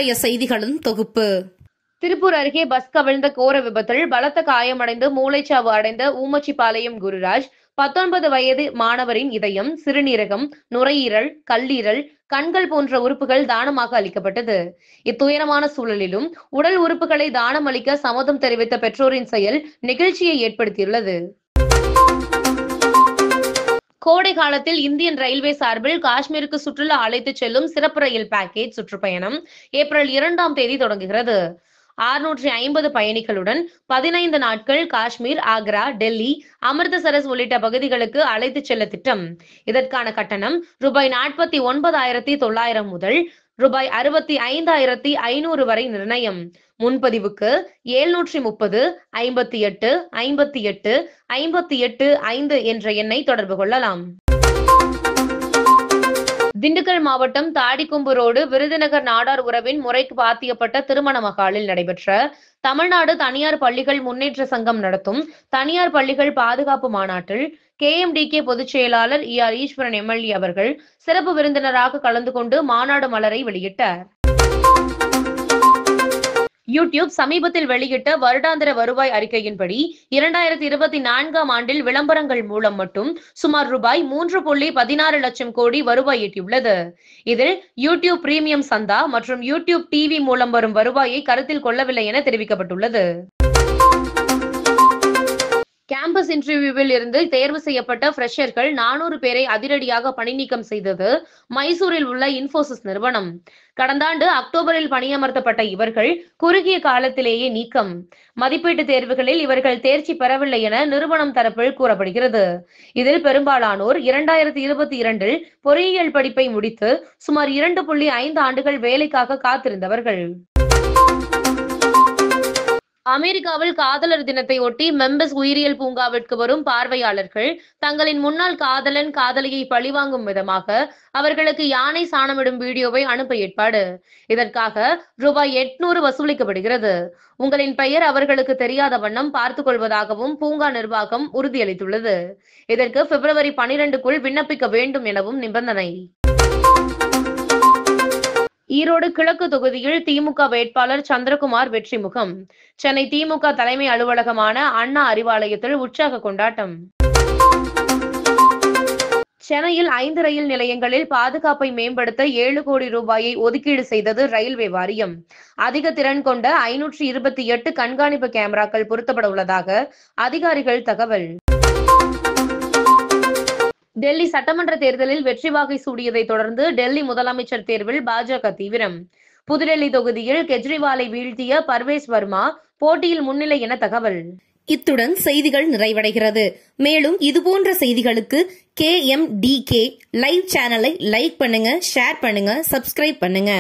இன்றைய செய்திகளின் தொகுப்பு. திருப்பூர் அருகே பஸ் கவிழ்ந்த கோர விபத்தில் பலத்த காயமடைந்து மூளைச்சாவு அடைந்த ஊமச்சிபாளையம் குருராஜ் 19 வயது மாணவரின் இதயம், சிறுநீரகம், நுரையீரல், கல்லீரல், கண்கள் போன்ற உறுப்புகள் தானமாக அளிக்கப்பட்டது. இத்துயரமான சூழலிலும் உடல் உறுப்புகளை தானம் அளிக்க சம்மதம் தெரிவித்த பெற்றோரின் செயல் நெகிழ்ச்சியை ஏற்படுத்தியுள்ளது. கோடை காலத்தில் இந்தியன் ரயில்வே சார்பில் காஷ்மீருக்கு சுற்றுலா அழைத்துச் செல்லும் சிறப்பு ரயில் பேக்கேஜ் சுற்றுப்பயணம் ஏப்ரல் 2ஆம் தேதி தொடங்குகிறது. 650 பயணிகளுடன் 15 நாட்கள் காஷ்மீர், ஆக்ரா, டெல்லி, அமிர்தசரஸ் உள்ளிட்ட பகுதிகளுக்கு அழைத்துச் செல்ல திட்டம். இதற்கான கட்டணம் ₹49,900 முதல் ₹65,500 வரை நிர்ணயம். முன்பதிவுக்கு 730 58 58 58 5 என்ற எண்ணை தொடர்பு கொள்ளலாம். திண்டுக்கல் மாவட்டம் தாடிக்கும்பு ரோடு விருதுநகர் நாடார் உறவின் முறைக்கு பாத்தியப்பட்ட திருமண மகாலில் நடைபெற்ற தமிழ்நாடு தனியார் பள்ளிகள் முன்னேற்ற சங்கம் நடத்தும் தனியார் பள்ளிகள் பாதுகாப்பு மாநாட்டில் KMDK பொதுச் செயலாளர் ER ஈஸ்வரன் MLA அவர்கள் சிறப்பு விருந்தினராக கலந்து கொண்டு மாநாடு மலரை வெளியிட்டார். யூடியூப் சமீபத்தில் வெளியிட்ட வருடாந்திர வருவாய் அறிக்கையின்படி 2024ஆம் ஆண்டில் விளம்பரங்கள் மூலம் மட்டும் சுமார் ₹3.16 லட்சம் கோடி வருவாய் ஈட்டியுள்ளது. இதில் யூடியூப் பிரீமியம் சந்தா மற்றும் யூடியூப் TV மூலம் வரும் வருவாயை கருத்தில் கொள்ளவில்லை என தெரிவிக்கப்பட்டுள்ளது. கேம்பஸ் இன்டர்வியூவில் இருந்து தேர்வு செய்யப்பட்ட ஃப்ரெஷர்கள் 400 பேரை அதிரடியாக பணிநீக்கம் செய்தது மைசூரில் உள்ள இன்ஃபோசிஸ் நிறுவனம். கடந்த ஆண்டு அக்டோபரில் பணியமர்த்தப்பட்ட இவர்கள் குறுகிய காலத்திலேயே நீக்கம். மதிப்பீட்டு தேர்வுகளில் இவர்கள் தேர்ச்சி பெறவில்லை என நிறுவனம் தரப்பில் கூறப்படுகிறது. இதில் பெரும்பாலானோர் 2022இல் பொறியியல் படிப்பை முடித்து சுமார் 2.5 ஆண்டுகள் வேலைக்காக காத்திருந்தவர்கள். அமெரிக்காவில் காதலர் தினத்தை ஒட்டி மெம்பஸ் உயிரியல் பூங்காவிற்கு வரும் பார்வையாளர்கள் தங்களின் முன்னாள் காதலன் காதலியை பழிவாங்கும் விதமாக அவர்களுக்கு யானை சாணமிடும் வீடியோவை அனுப்ப ஏற்பாடு. இதற்காக ₹800 வசூலிக்கப்படுகிறது. உங்களின் பெயர் அவர்களுக்கு தெரியாத வண்ணம் பார்த்துக் கொள்வதாகவும் பூங்கா நிர்வாகம் உறுதியளித்துள்ளது. இதற்கு பிப்ரவரி 12க்குள் விண்ணப்பிக்க வேண்டும் எனவும் நிபந்தனை. ஈரோடு கிழக்கு தொகுதியில் திமுக வேட்பாளர் சந்திரகுமார் வெற்றிமுகம். சென்னை திமுக தலைமை அலுவலகமான அண்ணா அறிவாலயத்தில் உற்சாக கொண்டாட்டம். சென்னையில் 5 ரயில் நிலையங்களில் பாதுகாப்பை மேம்படுத்த 7 கோடி ரூபாயை ஒதுக்கீடு செய்தது ரயில்வே வாரியம். அதிக திறன் கொண்ட 528 கண்காணிப்பு கேமராக்கள் பொருத்தப்பட உள்ளதாக அதிகாரிகள் தகவல். டெல்லி சட்டமன்ற தேர்தலில் வெற்றி வாகை சூடியதை தொடர்ந்து டெல்லி முதலமைச்சர் தேர்வில் பாஜக தீவிரம். புதுடெல்லி தொகுதியில் கெஜ்ரிவாலை வீழ்த்திய பர்வேஸ் வர்மா போட்டியில் முன்னிலை என தகவல். இத்துடன் செய்திகள் நிறைவடைகிறது. மேலும் இதுபோன்ற செய்திகளுக்கு KMDK லைவ் சேனலை லைக் பண்ணுங்க, ஷேர் பண்ணுங்க, சப்ஸ்கிரைப் பண்ணுங்க.